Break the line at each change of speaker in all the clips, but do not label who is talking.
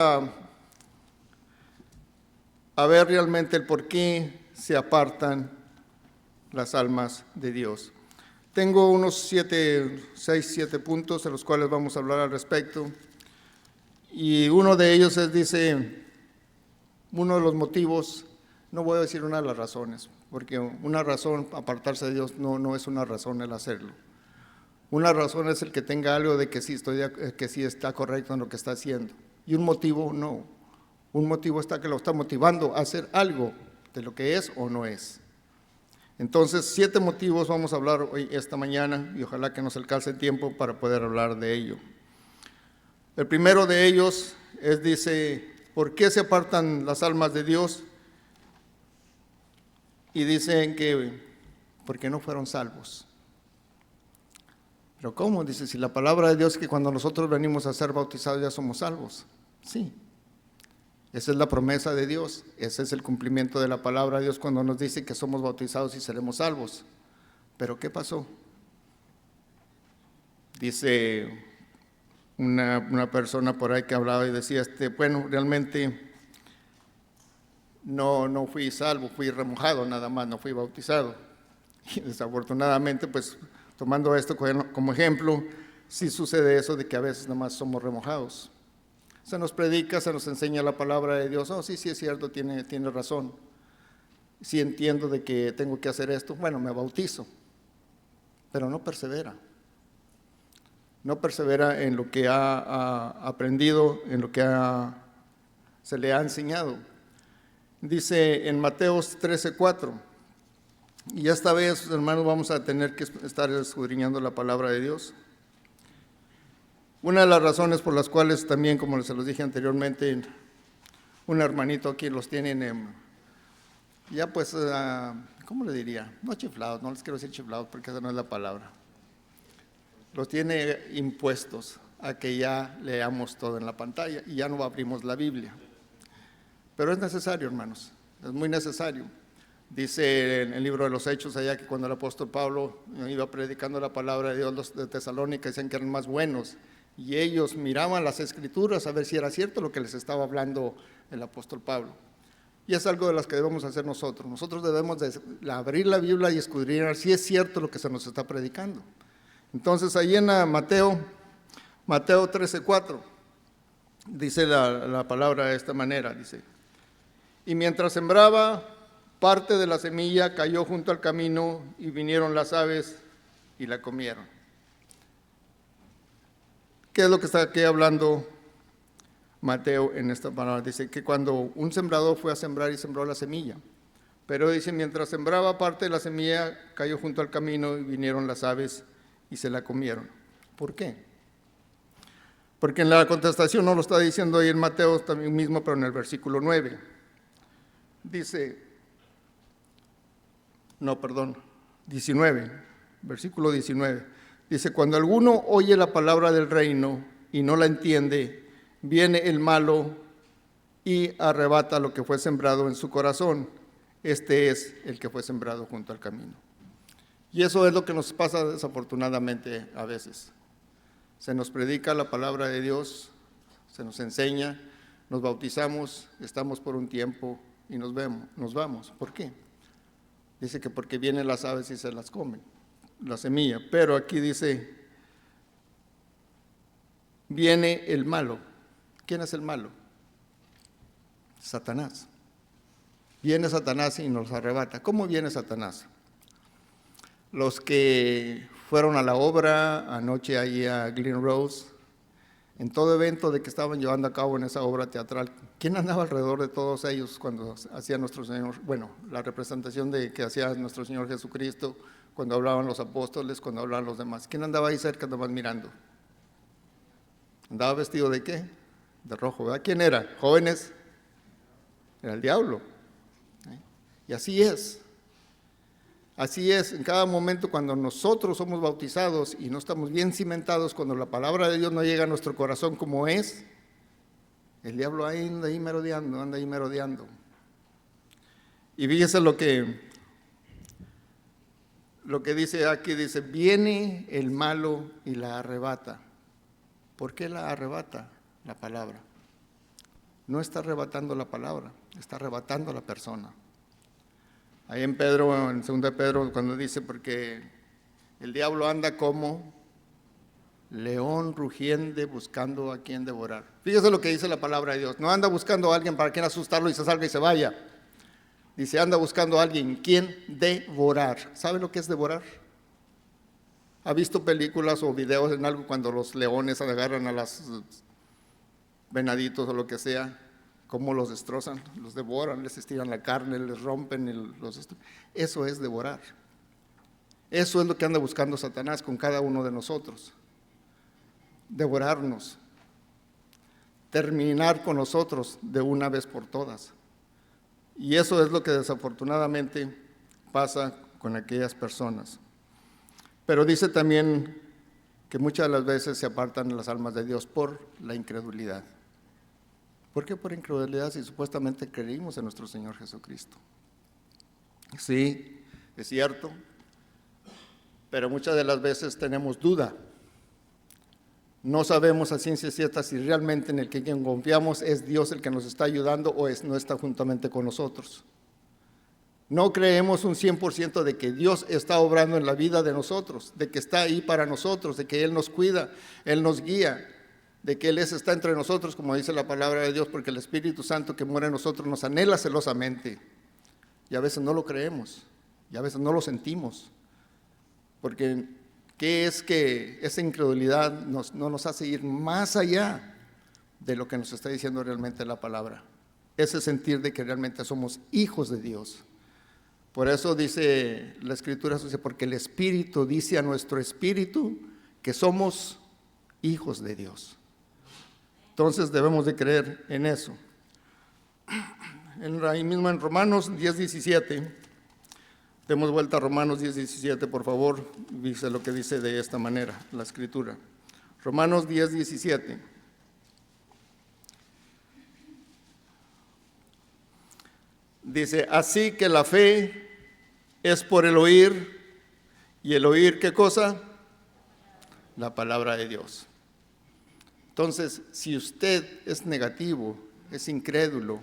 a ver realmente el por qué se apartan las almas de Dios. Tengo unos 6, 7 puntos de los cuales vamos a hablar al respecto. Y uno de ellos dice, uno de los motivos, no voy a decir una de las razones, porque una razón, apartarse de Dios, no es una razón el hacerlo. Una razón es el que tenga algo de que sí está correcto en lo que está haciendo. Y un motivo, no. Un motivo está que lo está motivando a hacer algo de lo que es o no es. Entonces, 7 motivos vamos a hablar hoy, esta mañana, y ojalá que nos alcance el tiempo para poder hablar de ello. El primero de ellos dice, ¿por qué se apartan las almas de Dios? Y dicen que, porque no fueron salvos. ¿Pero cómo? Dice, si la palabra de Dios es que cuando nosotros venimos a ser bautizados ya somos salvos. Sí. Esa es la promesa de Dios, ese es el cumplimiento de la palabra de Dios cuando nos dice que somos bautizados y seremos salvos. ¿Pero qué pasó? Dice una persona por ahí que hablaba y decía, bueno, realmente no fui salvo, fui remojado nada más, no fui bautizado. Y desafortunadamente, pues tomando esto como ejemplo, sí sucede eso de que a veces nada más somos remojados. Se nos predica, se nos enseña la palabra de Dios. Oh, sí es cierto, tiene razón. Sí entiendo de que tengo que hacer esto. Bueno, me bautizo, pero no persevera. No persevera en lo que ha aprendido, en lo que se le ha enseñado. Dice en Mateo 13:4, y esta vez, hermanos, vamos a tener que estar escudriñando la palabra de Dios. Una de las razones por las cuales también, como se los dije anteriormente, un hermanito aquí los tienen ya pues, ¿cómo le diría? No chiflados, no les quiero decir chiflados porque esa no es la palabra. Los tiene impuestos a que ya leamos todo en la pantalla y ya no abrimos la Biblia. Pero es necesario, hermanos, es muy necesario. Dice en el libro de los Hechos allá que cuando el apóstol Pablo iba predicando la palabra de Dios, los de Tesalónica decían que eran más buenos. Y ellos miraban las escrituras a ver si era cierto lo que les estaba hablando el apóstol Pablo. Y es algo de las que debemos hacer nosotros. Nosotros debemos de abrir la Biblia y escudriñar si es cierto lo que se nos está predicando. Entonces, ahí en Mateo 13:4, dice la palabra de esta manera, dice, y mientras sembraba, parte de la semilla cayó junto al camino y vinieron las aves y la comieron. ¿Qué es lo que está aquí hablando Mateo en esta palabra? Dice que cuando un sembrador fue a sembrar y sembró la semilla, pero dice, mientras sembraba, parte de la semilla cayó junto al camino y vinieron las aves y se la comieron. ¿Por qué? Porque en la contestación no lo está diciendo ahí en Mateo también mismo, pero en el versículo 9. Dice, 19, versículo 19. Dice, cuando alguno oye la palabra del reino y no la entiende, viene el malo y arrebata lo que fue sembrado en su corazón. Este es el que fue sembrado junto al camino. Y eso es lo que nos pasa desafortunadamente a veces. Se nos predica la palabra de Dios, se nos enseña, nos bautizamos, estamos por un tiempo y nos vamos. ¿Por qué? Dice que porque vienen las aves y se las comen, la semilla. Pero aquí dice, viene el malo. ¿Quién es el malo? Satanás. Viene Satanás y nos arrebata. ¿Cómo viene Satanás? Los que fueron a la obra anoche ahí a Glen Rose, en todo evento de que estaban llevando a cabo en esa obra teatral, ¿quién andaba alrededor de todos ellos cuando hacía nuestro Señor? Bueno, la representación que hacía nuestro Señor Jesucristo, cuando hablaban los apóstoles, cuando hablaban los demás. ¿Quién andaba ahí cerca nomás mirando? ¿Andaba vestido de qué? De rojo, ¿verdad? ¿Quién era? ¿Jóvenes? Era el diablo. Y así es. Así es, en cada momento cuando nosotros somos bautizados y no estamos bien cimentados, cuando la palabra de Dios no llega a nuestro corazón como es, el diablo anda ahí merodeando. Y fíjese lo que dice aquí, dice, viene el malo y la arrebata. ¿Por qué la arrebata la palabra? no está arrebatando la palabra, está arrebatando a la persona. Ahí en Pedro, en 2 de Pedro, cuando dice, porque el diablo anda como león rugiente buscando a quien devorar. Fíjese lo que dice la palabra de Dios. No anda buscando a alguien para quien asustarlo y se salga y se vaya. Dice, anda buscando a alguien quien devorar. ¿Sabe lo que es devorar? ¿Ha visto películas o videos en algo cuando los leones agarran a los venaditos o lo que sea? ¿Cómo los destrozan? Los devoran, les estiran la carne, les rompen, eso es devorar. Eso es lo que anda buscando Satanás con cada uno de nosotros. Devorarnos, terminar con nosotros de una vez por todas. Y eso es lo que desafortunadamente pasa con aquellas personas. Pero dice también que muchas de las veces se apartan las almas de Dios por la incredulidad. ¿Por qué por incredulidad si supuestamente creímos en nuestro Señor Jesucristo? Sí, es cierto, pero muchas de las veces tenemos duda. No sabemos a ciencia cierta si realmente en el que confiamos es Dios el que nos está ayudando o no está juntamente con nosotros. No creemos un 100% de que Dios está obrando en la vida de nosotros, de que está ahí para nosotros, de que Él nos cuida, Él nos guía, de que Él está entre nosotros, como dice la palabra de Dios, porque el Espíritu Santo que mora en nosotros nos anhela celosamente. Y a veces no lo creemos, y a veces no lo sentimos, porque ¿qué es que esa incredulidad no nos hace ir más allá de lo que nos está diciendo realmente la palabra? Ese sentir de que realmente somos hijos de Dios. Por eso dice la Escritura, porque el Espíritu dice a nuestro espíritu que somos hijos de Dios. Entonces debemos de creer en eso. Ahí mismo en Romanos 10:17, demos vuelta a Romanos 10:17, por favor, dice lo que dice de esta manera la Escritura. Romanos 10:17. Dice, así que la fe es por el oír, y el oír, ¿qué cosa? La palabra de Dios. Entonces, si usted es negativo, es incrédulo,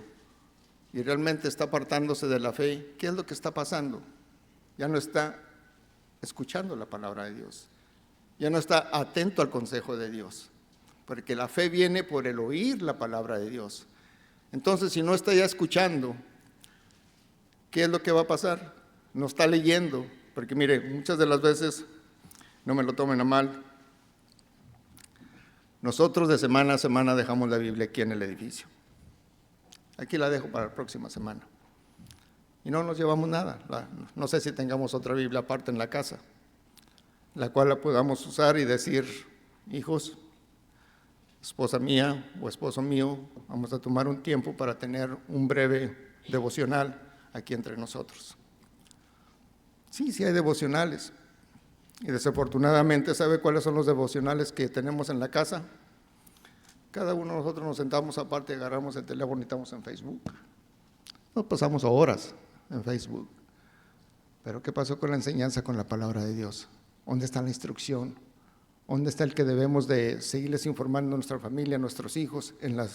y realmente está apartándose de la fe, ¿qué es lo que está pasando? Ya no está escuchando la palabra de Dios, ya no está atento al consejo de Dios, porque la fe viene por el oír la palabra de Dios. Entonces, si no está ya escuchando, ¿qué es lo que va a pasar? No está leyendo, porque mire, muchas de las veces, no me lo tomen a mal, nosotros de semana a semana dejamos la Biblia aquí en el edificio. Aquí la dejo para la próxima semana. Y no nos llevamos nada. No sé si tengamos otra Biblia aparte en la casa, la cual la podamos usar y decir, hijos, esposa mía o esposo mío, vamos a tomar un tiempo para tener un breve devocional aquí entre nosotros. Sí hay devocionales. Y desafortunadamente, ¿sabe cuáles son los devocionales que tenemos en la casa? Cada uno de nosotros nos sentamos aparte, agarramos el teléfono y estamos en Facebook. Nos pasamos horas en Facebook. Pero ¿qué pasó con la enseñanza, con la palabra de Dios? ¿Dónde está la instrucción? ¿Dónde está el que debemos de seguirles informando a nuestra familia, a nuestros hijos en la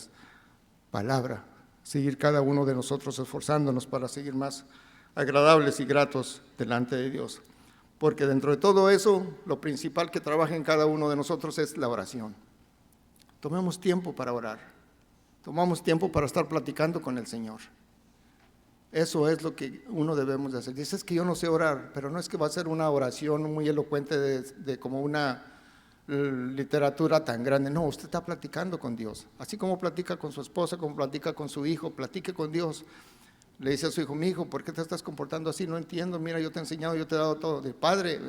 palabra? Seguir cada uno de nosotros esforzándonos para seguir más agradables y gratos delante de Dios. Porque dentro de todo eso, lo principal que trabaja en cada uno de nosotros es la oración. Tomemos tiempo para orar. Tomamos tiempo para estar platicando con el Señor. Eso es lo que uno debemos de hacer. Dices que yo no sé orar, pero no es que va a ser una oración muy elocuente de como una literatura tan grande. No, usted está platicando con Dios. Así como platica con su esposa, como platica con su hijo, platique con Dios. Le dice a su hijo, mi hijo, ¿por qué te estás comportando así? No entiendo, mira, yo te he enseñado, yo te he dado todo. De padre,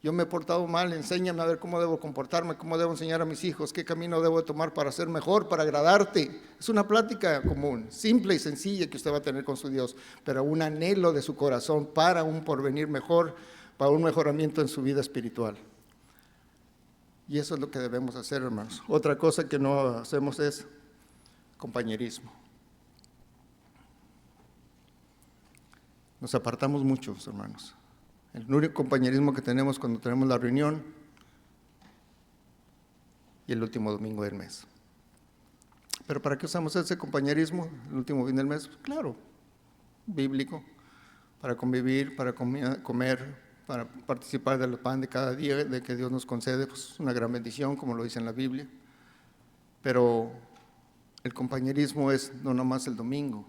yo me he portado mal, enséñame a ver cómo debo comportarme, cómo debo enseñar a mis hijos, qué camino debo tomar para ser mejor, para agradarte. Es una plática común, simple y sencilla que usted va a tener con su Dios, pero un anhelo de su corazón para un porvenir mejor, para un mejoramiento en su vida espiritual. Y eso es lo que debemos hacer, hermanos. Otra cosa que no hacemos es compañerismo. Nos apartamos mucho, hermanos. El único compañerismo que tenemos cuando tenemos la reunión y el último domingo del mes. ¿Pero para qué usamos ese compañerismo el último fin del mes? Claro, bíblico, para convivir, para comer, para participar del pan de cada día de que Dios nos concede, pues una gran bendición, como lo dice en la Biblia. Pero el compañerismo es no nada más el domingo,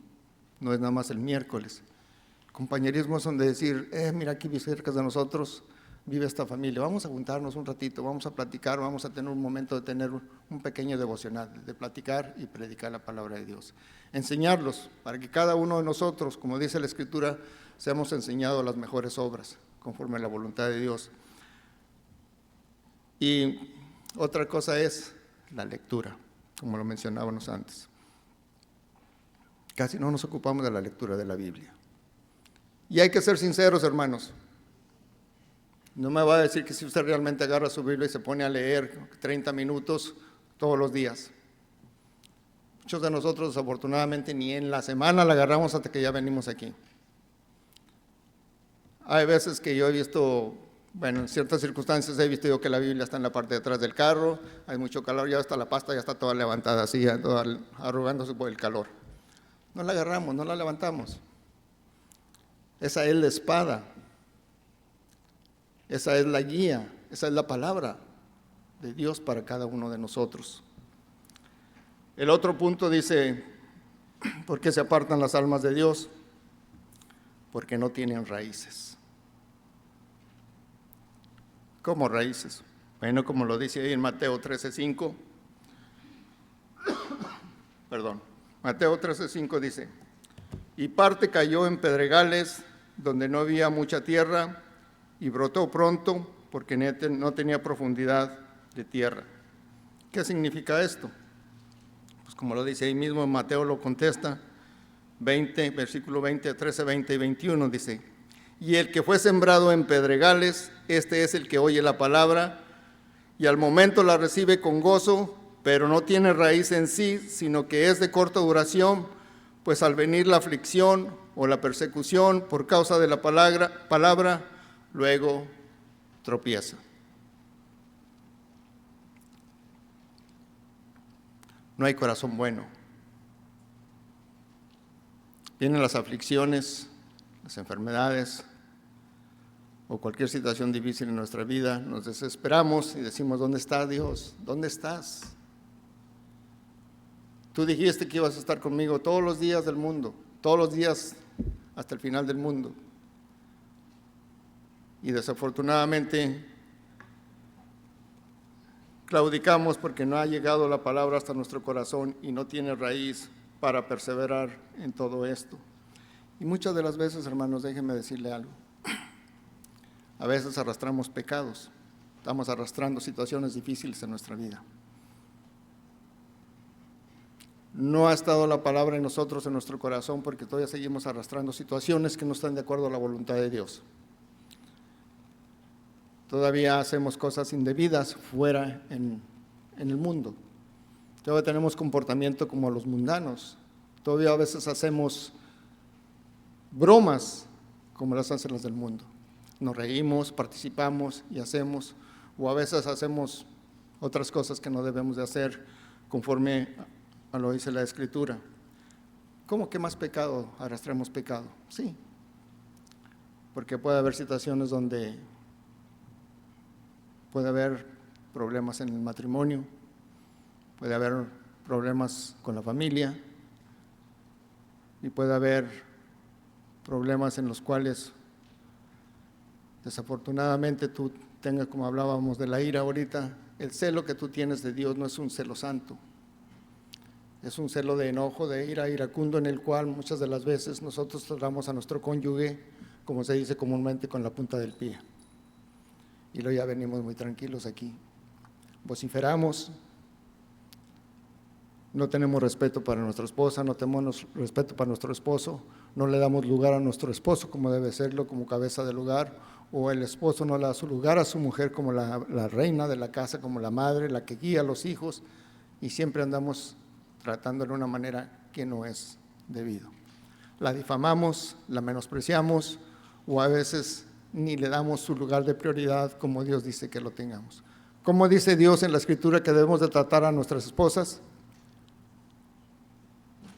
no es nada más el miércoles. El compañerismo es donde decir, mira aquí cerca de nosotros vive esta familia, vamos a juntarnos un ratito, vamos a platicar, vamos a tener un momento de tener un pequeño devocional, de platicar y predicar la palabra de Dios. Enseñarlos, para que cada uno de nosotros, como dice la Escritura, seamos enseñados las mejores obras, conforme a la voluntad de Dios. Y otra cosa es la lectura, como lo mencionábamos antes. Casi no nos ocupamos de la lectura de la Biblia. Y hay que ser sinceros, hermanos. No me va a decir que si usted realmente agarra su Biblia y se pone a leer 30 minutos todos los días. Muchos de nosotros, desafortunadamente, ni en la semana la agarramos hasta que ya venimos aquí. Hay veces que yo he visto, bueno, en ciertas circunstancias he visto yo que la Biblia está en la parte de atrás del carro, hay mucho calor, ya hasta la pasta ya está toda levantada así, toda arrugándose por el calor. No la agarramos, no la levantamos. Esa es la espada. Esa es la guía, esa es la palabra de Dios para cada uno de nosotros. El otro punto dice, ¿por qué se apartan las almas de Dios? Porque no tienen raíces. ¿Cómo raíces? Bueno, como lo dice ahí en Mateo 13:5. Mateo 13:5 dice, y parte cayó en pedregales donde no había mucha tierra, y brotó pronto porque no tenía profundidad de tierra. ¿Qué significa esto? Pues como lo dice ahí mismo, Mateo lo contesta, versículo 20, 13, 20 y 21, dice, y el que fue sembrado en pedregales, este es el que oye la palabra, y al momento la recibe con gozo, pero no tiene raíz en sí, sino que es de corta duración, pues al venir la aflicción o la persecución por causa de la palabra, luego tropieza. No hay corazón bueno. Vienen las aflicciones, las enfermedades o cualquier situación difícil en nuestra vida, nos desesperamos y decimos, ¿dónde está Dios? ¿Dónde estás? Tú dijiste que ibas a estar conmigo todos los días del mundo, todos los días hasta el final del mundo. Y desafortunadamente claudicamos porque no ha llegado la palabra hasta nuestro corazón y no tiene raíz para perseverar en todo esto. Y muchas de las veces, hermanos, déjenme decirle algo. A veces arrastramos pecados, estamos arrastrando situaciones difíciles en nuestra vida. No ha estado la palabra en nosotros, en nuestro corazón, porque todavía seguimos arrastrando situaciones que no están de acuerdo a la voluntad de Dios. Todavía hacemos cosas indebidas fuera en el mundo. Todavía tenemos comportamiento como los mundanos. Todavía a veces hacemos bromas como las hacen los del mundo. Nos reímos, participamos y hacemos, o a veces hacemos otras cosas que no debemos de hacer conforme a lo dice la Escritura. ¿Cómo que más pecado? Arrastramos pecado. Sí, porque puede haber situaciones donde puede haber problemas en el matrimonio, puede haber problemas con la familia y puede haber problemas en los cuales desafortunadamente tú tengas, como hablábamos de la ira ahorita, el celo que tú tienes de Dios no es un celo santo, es un celo de enojo, de ira, iracundo, en el cual muchas de las veces nosotros tratamos a nuestro cónyuge, como se dice comúnmente, con la punta del pie. Y luego ya venimos muy tranquilos aquí. Vociferamos, no tenemos respeto para nuestra esposa, no tenemos respeto para nuestro esposo, no le damos lugar a nuestro esposo como debe serlo, como cabeza del hogar, o el esposo no le da su lugar a su mujer como la reina de la casa, como la madre, la que guía a los hijos, y siempre andamos tratando de una manera que no es debido. La difamamos, la menospreciamos, o a veces ni le damos su lugar de prioridad como Dios dice que lo tengamos. ¿Cómo dice Dios en la Escritura que debemos de tratar a nuestras esposas?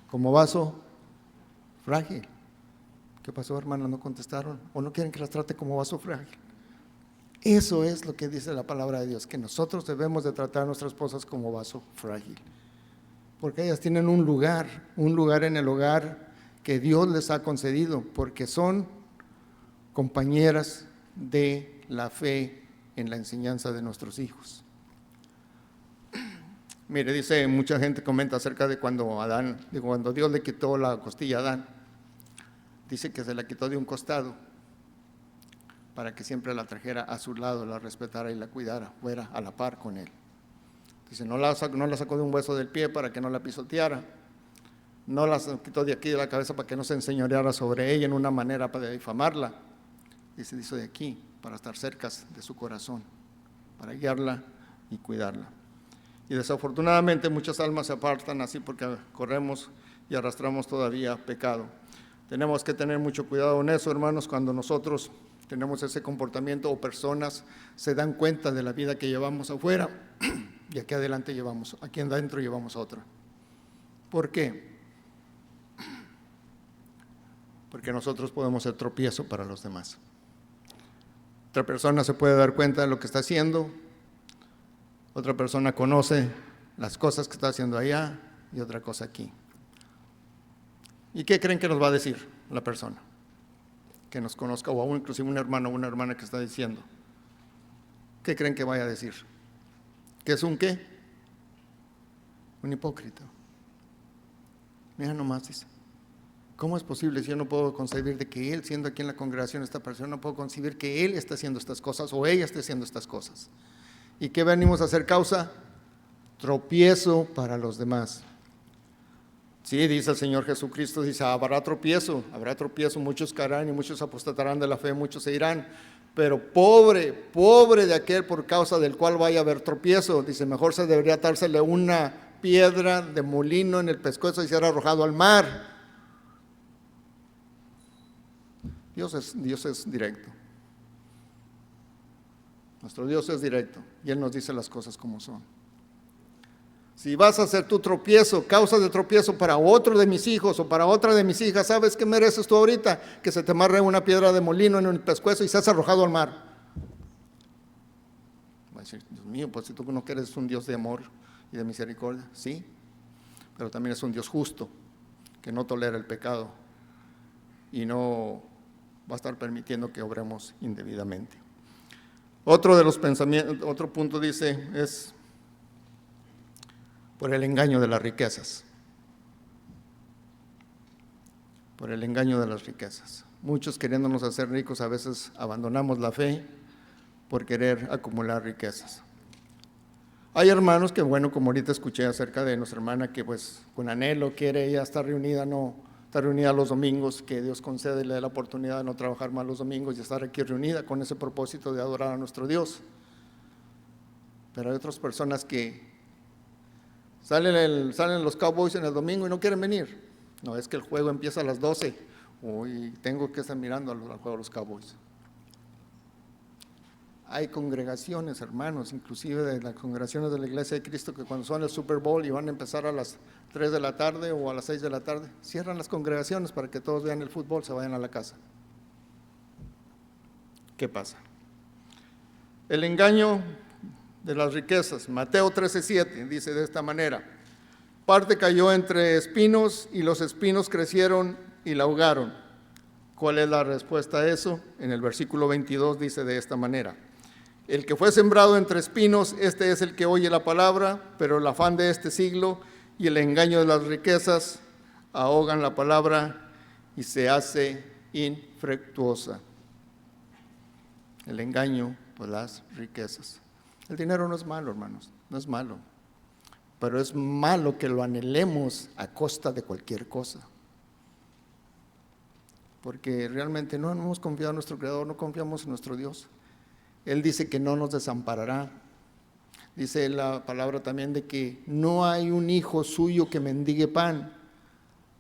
como vaso frágil. ¿Qué pasó, hermano? ¿No contestaron? ¿O no quieren que las trate como vaso frágil? Eso es lo que dice la palabra de Dios, que nosotros debemos de tratar a nuestras esposas como vaso frágil, porque ellas tienen un lugar en el hogar que Dios les ha concedido, porque son compañeras de la fe en la enseñanza de nuestros hijos. Mire, dice, mucha gente comenta acerca de cuando Dios le quitó la costilla a Adán. Dice que se la quitó de un costado para que siempre la trajera a su lado, la respetara y la cuidara, fuera a la par con él. Dice, no la sacó de un hueso del pie para que no la pisoteara, no la quitó de aquí de la cabeza para que no se enseñoreara sobre ella en una manera para difamarla. Dice, hizo de aquí para estar cerca de su corazón, para guiarla y cuidarla. Y desafortunadamente muchas almas se apartan así porque corremos y arrastramos todavía pecado. Tenemos que tener mucho cuidado en eso, hermanos, cuando nosotros tenemos ese comportamiento o personas se dan cuenta de la vida que llevamos afuera y aquí adentro llevamos otra. ¿Por qué? Porque nosotros podemos ser tropiezo para los demás. Otra persona se puede dar cuenta de lo que está haciendo, otra persona conoce las cosas que está haciendo allá y otra cosa aquí. ¿Y qué creen que nos va a decir la persona que nos conozca, o aún inclusive un hermano o una hermana que está diciendo? ¿Qué creen que vaya a decir? ¿Que es un qué? Un hipócrita. Mira nomás, dice. ¿Cómo es posible si yo no puedo concebir de que él, siendo aquí en la congregación, esta persona, no puedo concebir que él está haciendo estas cosas o ella esté haciendo estas cosas? ¿Y qué venimos a hacer causa? Tropiezo para los demás. Sí, dice el Señor Jesucristo, dice, habrá tropiezo, muchos caerán y muchos apostatarán de la fe, muchos se irán, pero pobre de aquel por causa del cual vaya a haber tropiezo. Dice, mejor se debería atársele una piedra de molino en el pescuezo y ser arrojado al mar. Dios es directo. Nuestro Dios es directo y Él nos dice las cosas como son. Si vas a hacer tu tropiezo, causa de tropiezo para otro de mis hijos o para otra de mis hijas, ¿sabes qué mereces tú ahorita? Que se te amarre una piedra de molino en el pescuezo y seas arrojado al mar. Va a decir, Dios mío, pues si tú no eres un Dios de amor y de misericordia, sí, pero también es un Dios justo, que no tolera el pecado y no va a estar permitiendo que obremos indebidamente. Otro de los pensamientos, otro punto dice, es por el engaño de las riquezas. Por el engaño de las riquezas. Muchos queriéndonos hacer ricos a veces abandonamos la fe por querer acumular riquezas. Hay hermanos que, bueno, como ahorita escuché acerca de nuestra hermana que pues con anhelo quiere ella estar reunida, está reunida los domingos, que Dios concede y le dé la oportunidad de no trabajar más los domingos y estar aquí reunida con ese propósito de adorar a nuestro Dios. Pero hay otras personas que salen los Cowboys en el domingo y no quieren venir. No, es que el juego empieza a las 12 y tengo que estar mirando al juego de los Cowboys. Hay congregaciones, hermanos, inclusive de las congregaciones de la Iglesia de Cristo, que cuando son el Super Bowl y van a empezar a las 3 de la tarde o a las 6 de la tarde, cierran las congregaciones para que todos vean el fútbol, se vayan a la casa. ¿Qué pasa? El engaño de las riquezas. Mateo 13:7 dice de esta manera: parte cayó entre espinos y los espinos crecieron y la ahogaron. ¿Cuál es la respuesta a eso? En el versículo 22 dice de esta manera: el que fue sembrado entre espinos, este es el que oye la palabra, pero el afán de este siglo y el engaño de las riquezas ahogan la palabra y se hace infructuosa. El engaño por las riquezas. El dinero no es malo, hermanos, no es malo, pero es malo que lo anhelemos a costa de cualquier cosa. Porque realmente no hemos confiado en nuestro Creador, no confiamos en nuestro Dios. Él dice que no nos desamparará. Dice la palabra también de que no hay un hijo suyo que mendigue pan.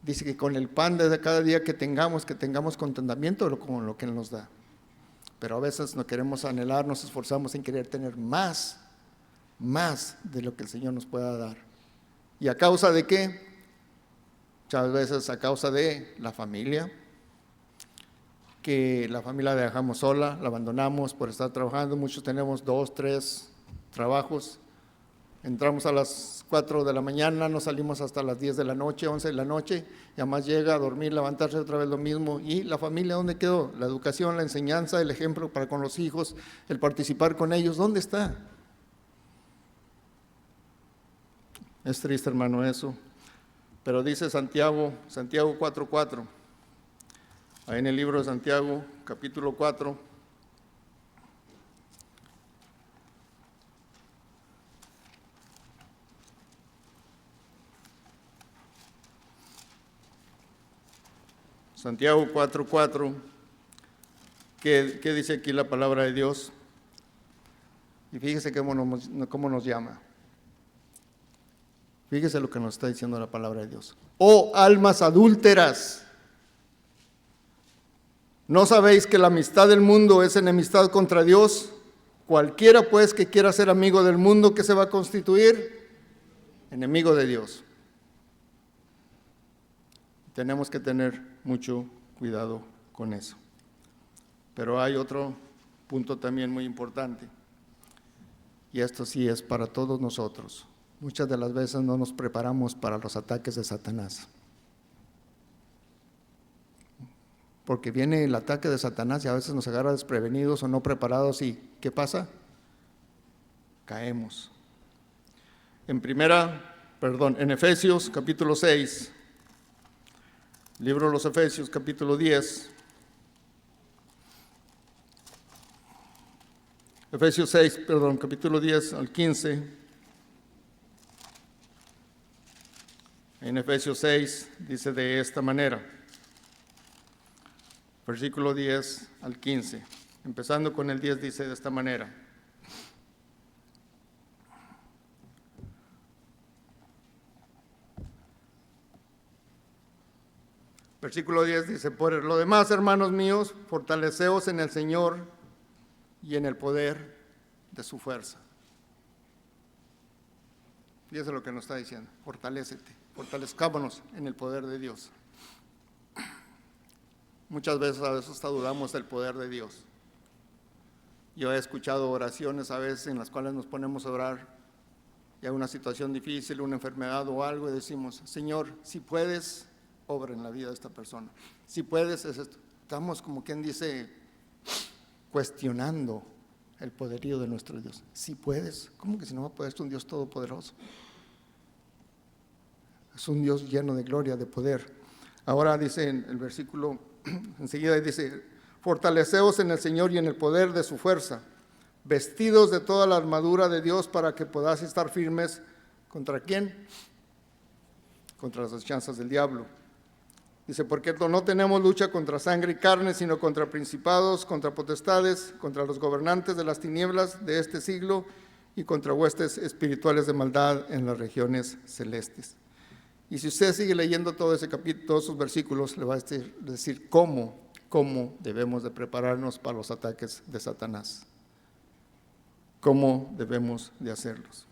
Dice que con el pan de cada día que tengamos contentamiento con lo que Él nos da. Pero a veces no queremos anhelar, nos esforzamos en querer tener más de lo que el Señor nos pueda dar. ¿Y a causa de qué? muchas veces a causa de la familia, que la familia la dejamos sola, la abandonamos por estar trabajando. Muchos tenemos 2, 3 trabajos. Entramos a las 4 de la mañana, nos salimos hasta las 10 de la noche, 11 de la noche, y además llega a dormir, levantarse otra vez lo mismo. ¿Y la familia dónde quedó? La educación, la enseñanza, el ejemplo para con los hijos, el participar con ellos, ¿dónde está? Es triste, hermano, eso. Pero dice Santiago 4:4, ahí en el libro de Santiago, capítulo 4, Santiago 4:4, ¿qué dice aquí la palabra de Dios? Y fíjese cómo nos llama. Fíjese lo que nos está diciendo la palabra de Dios. Oh almas adúlteras, ¿no sabéis que la amistad del mundo es enemistad contra Dios? Cualquiera pues que quiera ser amigo del mundo, ¿qué se va a constituir? Enemigo de Dios. Tenemos que tener mucho cuidado con eso. Pero hay otro punto también muy importante, y esto sí es para todos nosotros. Muchas de las veces no nos preparamos para los ataques de Satanás. Porque viene el ataque de Satanás y a veces nos agarra desprevenidos o no preparados, y ¿qué pasa? Caemos. En Efesios capítulo 6, libro de los Efesios capítulo 10, capítulo 10 al 15. En Efesios 6 dice de esta manera, versículo 10 al 15, empezando con el 10 dice de esta manera. Versículo 10 dice, por lo demás, hermanos míos, fortaleceos en el Señor y en el poder de su fuerza. Fíjese lo que nos está diciendo, fortalezcámonos en el poder de Dios. Muchas veces hasta dudamos del poder de Dios. Yo he escuchado oraciones a veces en las cuales nos ponemos a orar y hay una situación difícil, una enfermedad o algo, y decimos, Señor, si puedes, obra en la vida de esta persona. Si puedes, es esto. Estamos, como quien dice, cuestionando el poderío de nuestro Dios. Si puedes, ¿cómo que si no va a poder? Es un Dios todopoderoso. Es un Dios lleno de gloria, de poder. Ahora dice en el versículo, enseguida dice, fortaleceos en el Señor y en el poder de su fuerza, vestidos de toda la armadura de Dios para que podáis estar firmes. ¿Contra quién? Contra las acechanzas del diablo. Dice, porque no tenemos lucha contra sangre y carne, sino contra principados, contra potestades, contra los gobernantes de las tinieblas de este siglo y contra huestes espirituales de maldad en las regiones celestes. Y si usted sigue leyendo todo ese capítulo, todos esos versículos, le va a decir cómo debemos de prepararnos para los ataques de Satanás. Cómo debemos de hacerlos.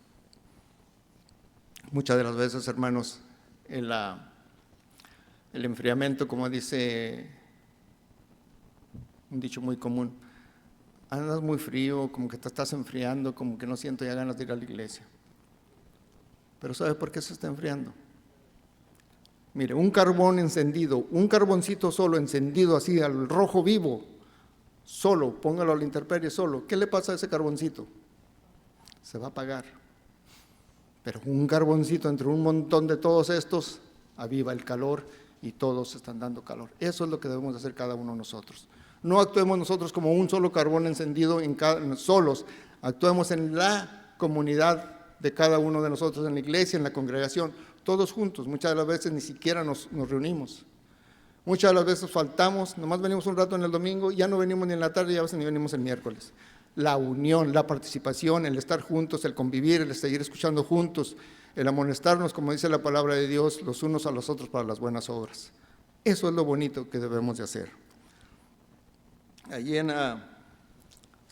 Muchas de las veces, hermanos, el enfriamiento, como dice un dicho muy común, andas muy frío, como que te estás enfriando, como que no siento ya ganas de ir a la iglesia. Pero ¿sabe por qué se está enfriando? Mire, un carbón encendido, un carboncito solo encendido así al rojo vivo, solo, póngalo a la intemperie solo, ¿qué le pasa a ese carboncito? Se va a apagar. Pero un carboncito entre un montón de todos estos aviva el calor y todos están dando calor. Eso es lo que debemos hacer cada uno de nosotros. No actuemos nosotros como un solo carbón encendido solos, actuemos en la comunidad de cada uno de nosotros, en la iglesia, en la congregación, todos juntos. Muchas de las veces ni siquiera nos reunimos. Muchas de las veces faltamos, nomás venimos un rato en el domingo, ya no venimos ni en la tarde y a veces ni venimos el miércoles. La unión, la participación, el estar juntos, el convivir, el seguir escuchando juntos, el amonestarnos, como dice la palabra de Dios, los unos a los otros para las buenas obras. Eso es lo bonito que debemos de hacer. Allí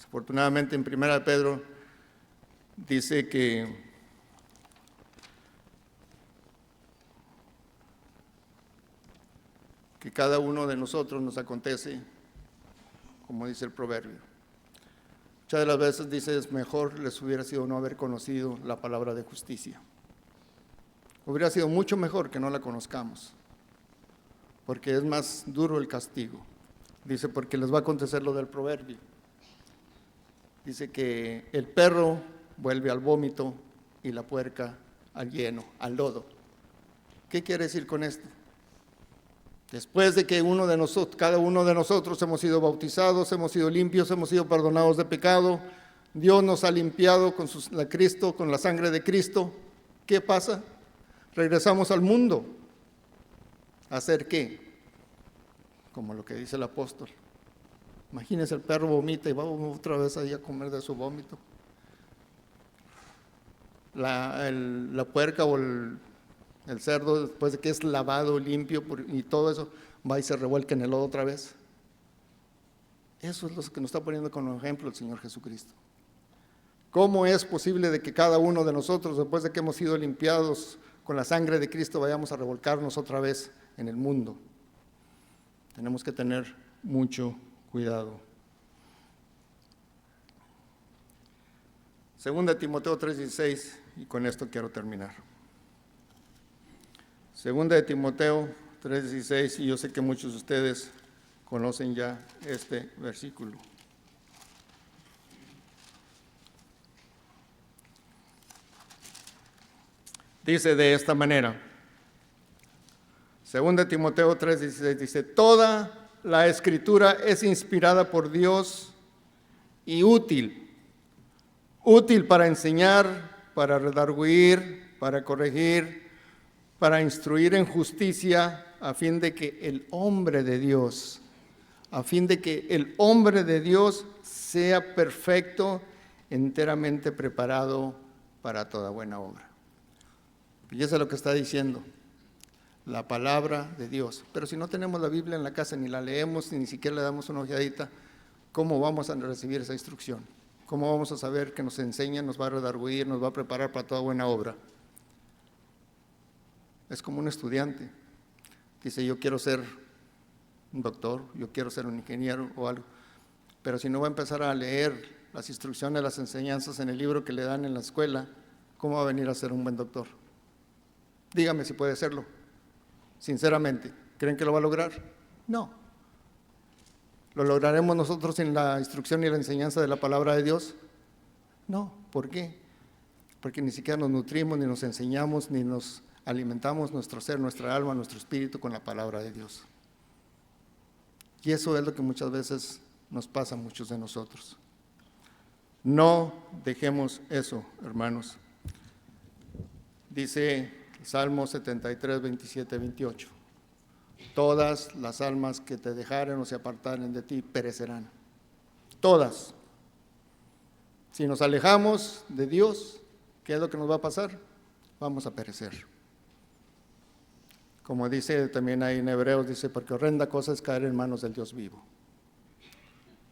afortunadamente en 1 Pedro, dice que que cada uno de nosotros nos acontece, como dice el proverbio. Muchas de las veces dices, mejor les hubiera sido no haber conocido la palabra de justicia. Hubiera sido mucho mejor que no la conozcamos, porque es más duro el castigo. Dice, porque les va a acontecer lo del proverbio. Dice que el perro vuelve al vómito y la puerca al lleno, al lodo. ¿Qué quiere decir con esto? Después de que cada uno de nosotros hemos sido bautizados, hemos sido limpios, hemos sido perdonados de pecado, Dios nos ha limpiado con la sangre de Cristo, ¿qué pasa? Regresamos al mundo. ¿A hacer qué? Como lo que dice el apóstol. Imagínense, el perro vomita y va otra vez ahí a comer de su vómito. La puerca o el cerdo, después de que es lavado, limpio y todo eso, va y se revuelca en el lodo otra vez. Eso es lo que nos está poniendo como ejemplo el Señor Jesucristo. ¿Cómo es posible de que cada uno de nosotros, después de que hemos sido limpiados con la sangre de Cristo, vayamos a revolcarnos otra vez en el mundo? Tenemos que tener mucho cuidado. Segunda de Timoteo 3:16, y con esto quiero terminar. Segunda de Timoteo 3:16, y yo sé que muchos de ustedes conocen ya este versículo. Dice de esta manera, Segunda de Timoteo 3:16, dice, toda la Escritura es inspirada por Dios y útil para enseñar, para redarguir, para corregir, para instruir en justicia, a fin de que el hombre de Dios sea perfecto, enteramente preparado para toda buena obra. Y eso es lo que está diciendo la palabra de Dios. Pero si no tenemos la Biblia en la casa, ni la leemos, ni siquiera le damos una ojeadita, ¿cómo vamos a recibir esa instrucción? ¿Cómo vamos a saber que nos enseña, nos va a redarguir, nos va a preparar para toda buena obra? Es como un estudiante. Dice, yo quiero ser un doctor, yo quiero ser un ingeniero o algo. Pero si no va a empezar a leer las instrucciones, las enseñanzas en el libro que le dan en la escuela, ¿cómo va a venir a ser un buen doctor? Dígame si puede serlo. Sinceramente, ¿creen que lo va a lograr? No. ¿Lo lograremos nosotros sin la instrucción y la enseñanza de la palabra de Dios? No. ¿Por qué? Porque ni siquiera nos nutrimos, ni nos enseñamos, ni nos alimentamos nuestro ser, nuestra alma, nuestro espíritu con la palabra de Dios. Y eso es lo que muchas veces nos pasa a muchos de nosotros. No dejemos eso, hermanos. Dice Salmo 73, 27, 28. Todas las almas que te dejaren o se apartaren de ti perecerán. Todas. Si nos alejamos de Dios, ¿qué es lo que nos va a pasar? Vamos a perecer. Como dice también ahí en Hebreos, dice, porque horrenda cosa es caer en manos del Dios vivo.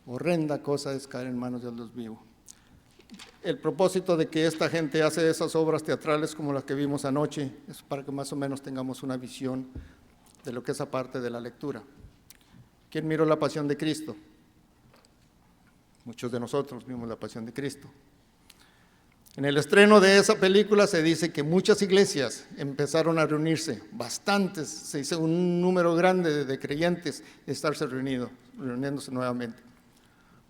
Horrenda cosa es caer en manos del Dios vivo. El propósito de que esta gente hace esas obras teatrales como las que vimos anoche es para que más o menos tengamos una visión de lo que es aparte de la lectura. ¿Quién miró la Pasión de Cristo? Muchos de nosotros vimos la Pasión de Cristo. En el estreno de esa película se dice que muchas iglesias empezaron a reunirse, bastantes, se hizo un número grande de creyentes de estarse reuniéndose nuevamente.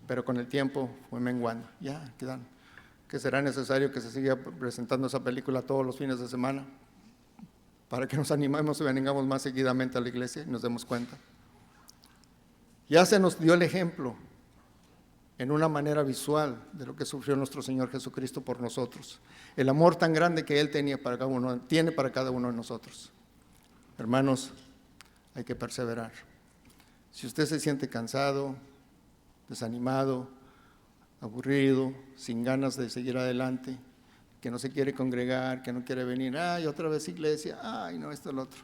Pero con el tiempo fue menguando. Ya quedan. Que será necesario que se siga presentando esa película todos los fines de semana para que nos animemos y vengamos más seguidamente a la iglesia y nos demos cuenta. Ya se nos dio el ejemplo en una manera visual de lo que sufrió nuestro Señor Jesucristo por nosotros. El amor tan grande que Él tiene para cada uno de nosotros. Hermanos, hay que perseverar. Si usted se siente cansado, desanimado, aburrido, sin ganas de seguir adelante, que no se quiere congregar, que no quiere venir, ay, otra vez iglesia, ay, no, esto, lo otro.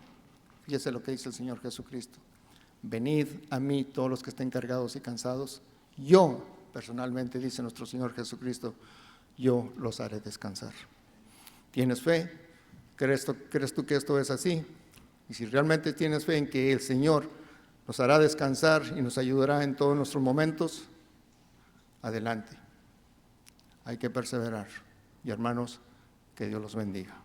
Fíjese lo que dice el Señor Jesucristo. Venid a mí todos los que estén cargados y cansados. Yo, personalmente, dice nuestro Señor Jesucristo, yo los haré descansar. ¿Tienes fe? ¿Crees tú que esto es así? Y si realmente tienes fe en que el Señor nos hará descansar y nos ayudará en todos nuestros momentos, adelante. Hay que perseverar. Y hermanos, que Dios los bendiga.